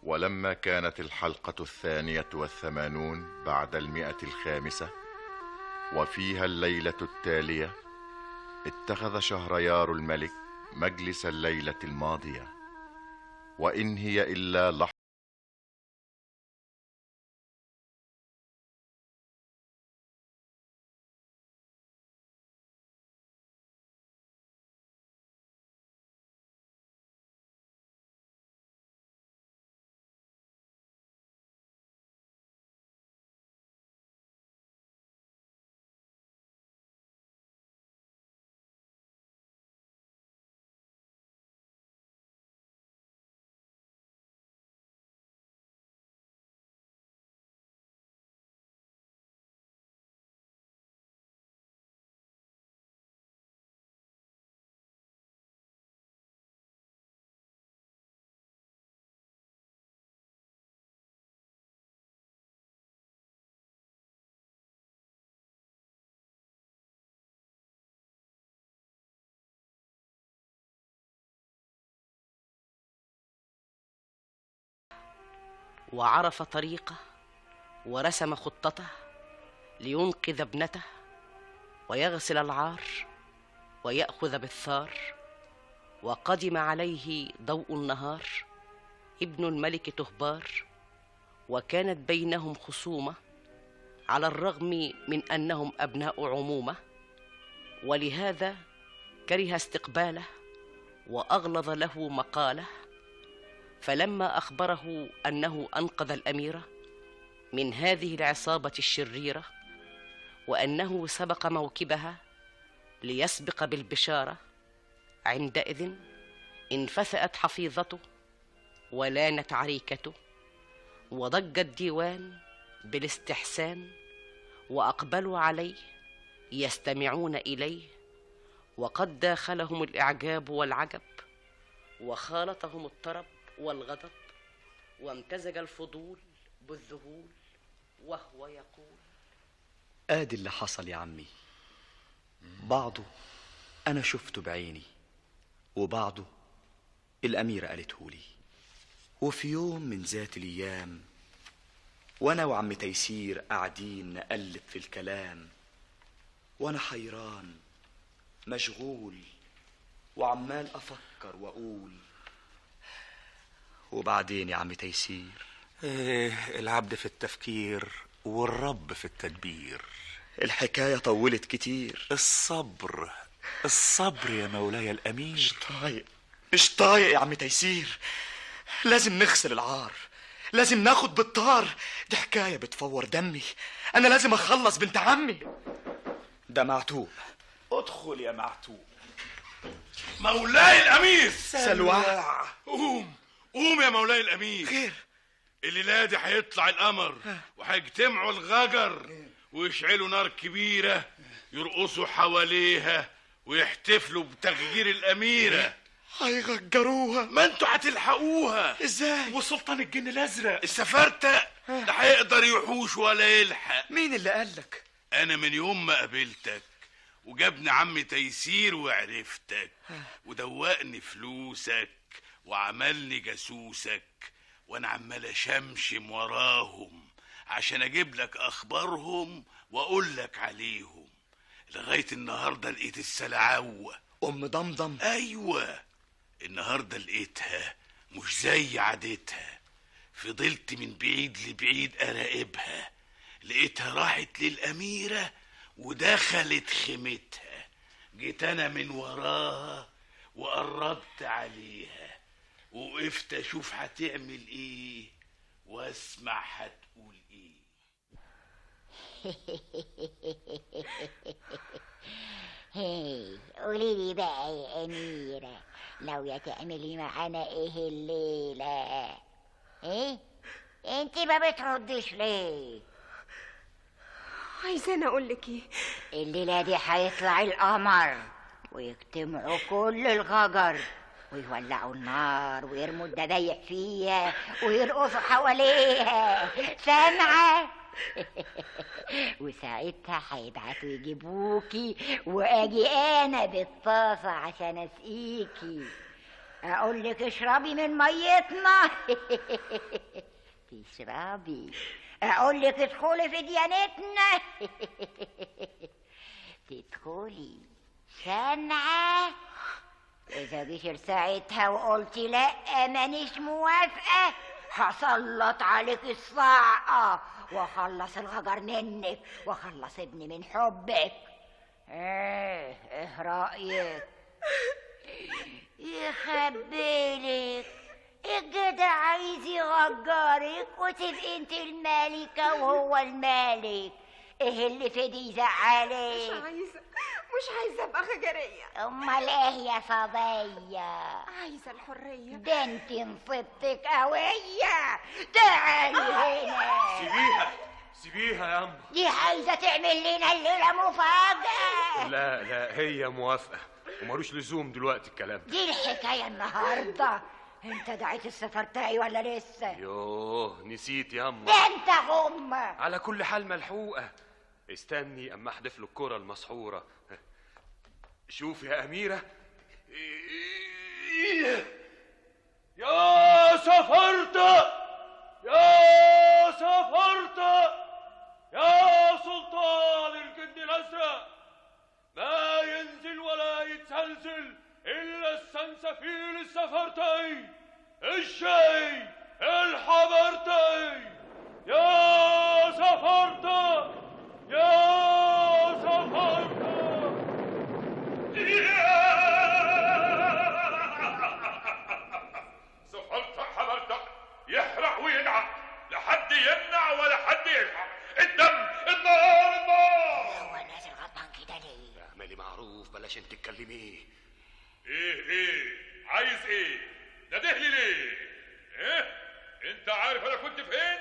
ولما كانت الحلقة 82 بعد 105 وفيها الليلة التالية، اتخذ شهريار الملك مجلس الليلة الماضية، وإن هي إلا لحظة. وعرف طريقه ورسم خطته لينقذ ابنته ويغسل العار ويأخذ بالثار. وقدم عليه ضوء النهار ابن الملك تهبار، وكانت بينهم خصومة على الرغم من أنهم أبناء عمومة، ولهذا كره استقباله وأغلظ له مقاله. فلما أخبره أنه أنقذ الأميرة من هذه العصابة الشريرة، وأنه سبق موكبها ليسبق بالبشارة، عندئذ انفثأت حفيظته ولانت عريكته، وضج الديوان بالاستحسان، وأقبلوا عليه يستمعون إليه، وقد داخلهم الإعجاب والعجب، وخالطهم الطرب والغضب، وامتزج الفضول بالذهول، وهو يقول: آدي اللي حصل يا عمي. بعضه أنا شفته بعيني، وبعضه الأميرة قالته لي. وفي يوم من ذات الأيام وأنا وعم تيسير قاعدين نقلب في الكلام، وأنا حيران مشغول وعمال أفكر وأقول. وبعدين يا عم تيسير، العبد في التفكير والرب في التدبير. الحكاية طولت كتير. الصبر يا مولاي الأمير. مش طايق يا عم تيسير. لازم نغسل العار، لازم ناخد بالطار. دي حكاية بتفور دمي. أنا لازم أخلص بنت عمي. ده معتوق. ادخل يا معتوق. مولاي الأمير. سلوى. قوم يا مولاي الأمير. خير؟ الليلة دي هيطلع القمر وهيجتمعوا الغجر ويشعلوا نار كبيرة يرقصوا حواليها ويحتفلوا بتغيير الأميرة. هيغجروها؟ ما انتوا هتلحقوها ازاي؟ وسلطان الجن الأزرق السفرتة لا هيقدر يحوش ولا يلحق. مين اللي قالك؟ أنا من يوم ما قابلتك وجابني عم تيسير وعرفتك ودوقني فلوسك وعملني جاسوسك، وانا عمال اشمشم وراهم عشان اجيب لك اخبارهم واقول لك عليهم، لغايه النهارده لقيت السلعوه ام ضمضم. ايوه النهارده لقيتها مش زي عادتها. فضلت من بعيد لبعيد اراقبها، لقيتها راحت للاميره ودخلت خيمتها. جيت انا من وراها وقربت عليها وقفت اشوف هتعمل ايه واسمع هتقول ايه. قولي لي بقى يا أميرة، ناوية تعملي معانا ايه الليلة؟ ايه انت ما بتردش ليه؟ عايزاني اقول لك ايه؟ الليلة دي هيطلع القمر ويجتمعوا كل الغجر ويولعوا النار ويرموا الدبايح فيها ويرقصوا حواليها، سامعة؟ وساعتها هيبعتوا يجيبوكي واجي انا بالطاسة عشان اسقيكي. اقول لك اشربي من ميتنا تشربي. اقول لك ادخلي في ديانتنا تدخلي. سامعه؟ اذا جيش ساعتها وقلتي لا مانيش موافقه هسلط عليك الصاعقه واخلص الغجر منك واخلص ابني من حبك. ايه رايك؟ يخبيلك الجدع عايز يغجرك وتبقي انت الملكه وهو الملك. ايه اللي في دي يزعلك؟ مش عايزة ابقى خجرية. امال ايه يا صبية؟ عايزة الحرية. ده انت نصبتك قوية. تعالي هنا. سيبيها يا أما. دي عايزة تعمل لنا الليلة مفاجأة. لا هي موافقة ومالوش لزوم دلوقتي الكلام. دي الحكاية النهاردة. انت دعيت السفرتاي ولا لسه؟ يوه نسيت يا أما. ده انت غمة. على كل حال ملحوقة. استني اما احدف له الكرة المسحورة. شوف يا أميرة. يا سفرتة يا سفرتة يا سلطان الجن الأزرق، ما ينزل ولا يتسلسل إلا السنسفيل السفرتي الشاي الحبرتي. يا سفرتة يا سفرتة. سفرتك حبرتك يحرق وينعق، لا حد يمنع ولا حد يلحق. الدم النار هو نازل غضبان كده ليه؟ اعملي معروف بلاش انت تتكلميه. ايه عايز ايه؟ نادهلي ليه؟ ايه انت عارف انا كنت فين؟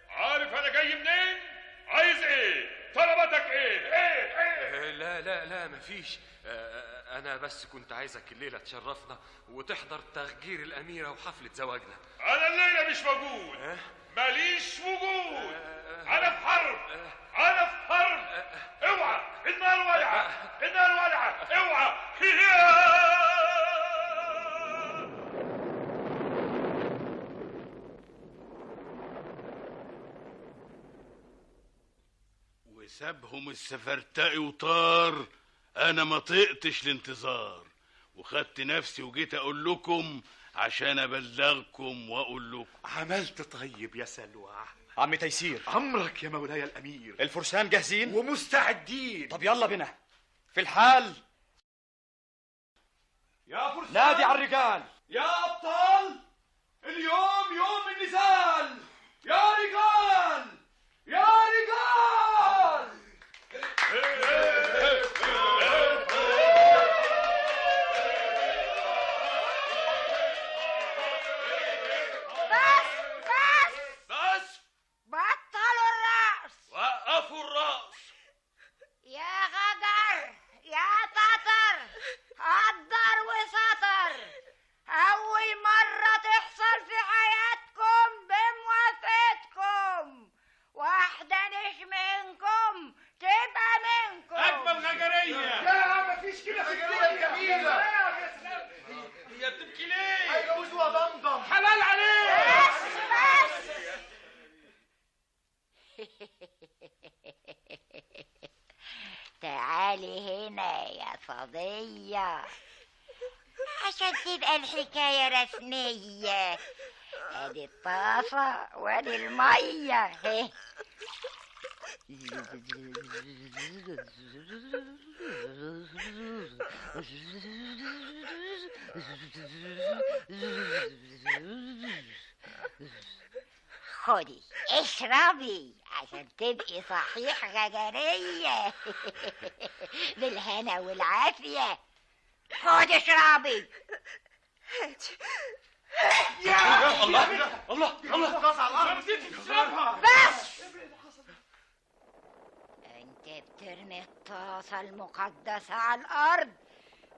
عارف انا جاي منين؟ عايز ايه؟ طلباتك ايه؟ لا مفيش. انا بس كنت عايزك الليله تشرفنا وتحضر تغجير الاميره وحفله زواجنا. انا الليله مش موجود. ماليش وجود. انا في حرب. اوعى النار ولعه اوعى. وسابهم السفرتقي وطار. انا ما طقتش الانتظار وخدت نفسي وجيت اقول لكم عشان ابلغكم واقول لكم. عملت طيب يا سلوى. عم تيسير، امرك يا مولاي الامير. الفرسان جاهزين ومستعدين. طب يلا بنا في الحال. يا فرسان نادي على الرجال. يا ابطال، اليوم يوم النزال. يا رجال يا رجال. بس بطلوا الرقص. وقفوا الرأس. يا غجر يا تتر قدر وسطر. أول مرة تحصل في حياتكم بموافقتكم. واحدة مش منكم تبقى منكم. أجمل غجرية. لا مفيش كده في الدنيا جميلة. هي بتبكي ليه؟ هيجوزوها ضمضم. حلال عليك. بس تعالي هنا يا صبية عشان تبقى الحكاية رسمية. ادي الطاسة وادي المية. خدي اشربي عشان تبقي صحيح غجرية بالهنا والعافية. خدي اشربي. يا الله خلاص على الارض. بس انت بترمي الطاسة المقدسة على الارض.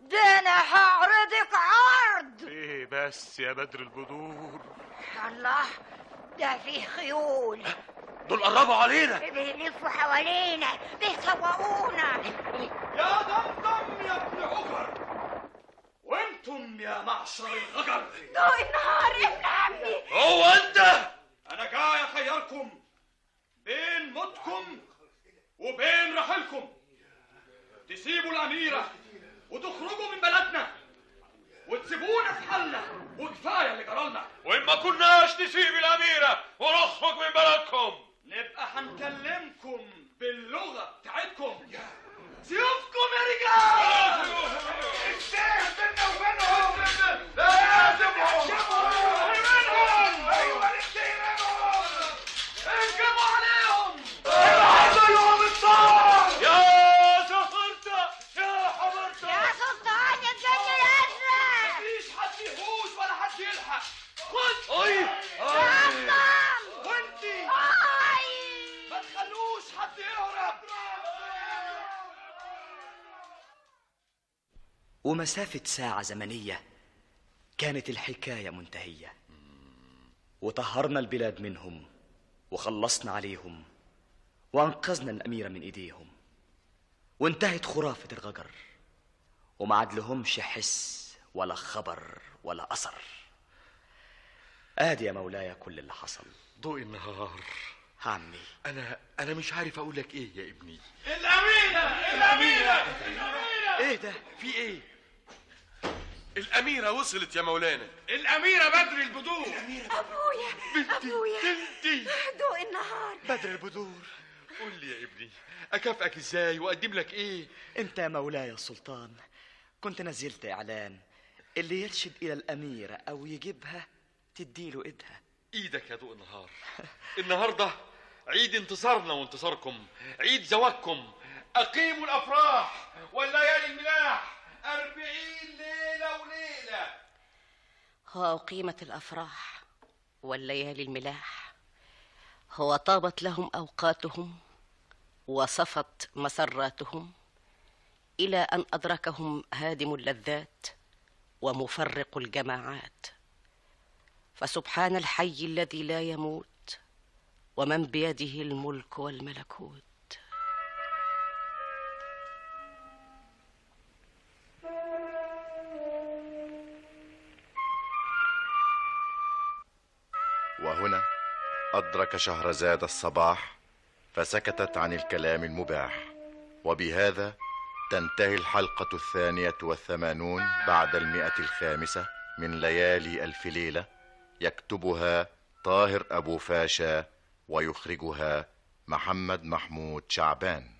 ده انا هعرضك عرض. ايه بس يا بدر البدور. الله، ده فيه خيول دول قربوا علينا. بيلفوا حوالينا بيسوقونا. يا ضمضم يا ابن عكر، وانت انتم يا معشر الغجر؟ ضوء النهار ابن عمي. هو انت؟ انا جاي اخيركم بين موتكم وبين رحلكم. تسيبوا الاميره وتخرجوا من بلدنا وتسيبونا في حالنا، وكفايه اللي جرالنا. وإن ما كناش نسيب الأميرة ونخرج من بلدكم نبقى هنكلمكم باللغه بتاعتكم. سيوفكم يا رجال! السيف بينا وبينهم لازم نحجبهم منهم. ايوه ننتهي منهم. اهجموا عليهم. ابعدوا لهم الطار. يا سفرتة يا حمرتة يا سلطان الجن الازرق. مفيش حد يفوز ولا حد يلحق. خد وانتي ما تخلوش حد يهرب. ومسافة ساعة زمنية كانت الحكاية منتهية، وطهرنا البلاد منهم وخلصنا عليهم وانقذنا الأميرة من ايديهم، وانتهت خرافة الغجر وما عدلهمش حس ولا خبر ولا أثر. آدي يا مولاي كل اللي حصل. ضوء النهار. عمي أنا مش عارف أقول لك إيه يا ابني. الأميرة ايه ده؟ في إيه؟ الأميرة وصلت يا مولانا. الأميرة بدر البدور. ابويا بنتي ضوء النهار. بدر البدور. قول لي يا ابني، أكافئك إزاي وأقدم لك إيه؟ انت يا مولاي السلطان كنت نزلت اعلان اللي يرشد الى الاميرة او يجيبها تديله ايدها. إيدك يا ضوء النهار. النهاردة عيد انتصارنا وانتصاركم، عيد زواجكم. أقيموا الأفراح والليالي الملاح 40 ليلة وليلة. هو أقيمت الأفراح والليالي الملاح، هو طابت لهم أوقاتهم وصفت مسراتهم، إلى أن أدركهم هادم اللذات ومفرق الجماعات. فسبحان الحي الذي لا يموت ومن بيده الملك والملكوت. وهنا أدرك شهرزاد الصباح فسكتت عن الكلام المباح. وبهذا تنتهي الحلقة 82 بعد 105 من ليالي ألف ليلة. يكتبها طاهر أبو فاشا ويخرجها محمد محمود شعبان.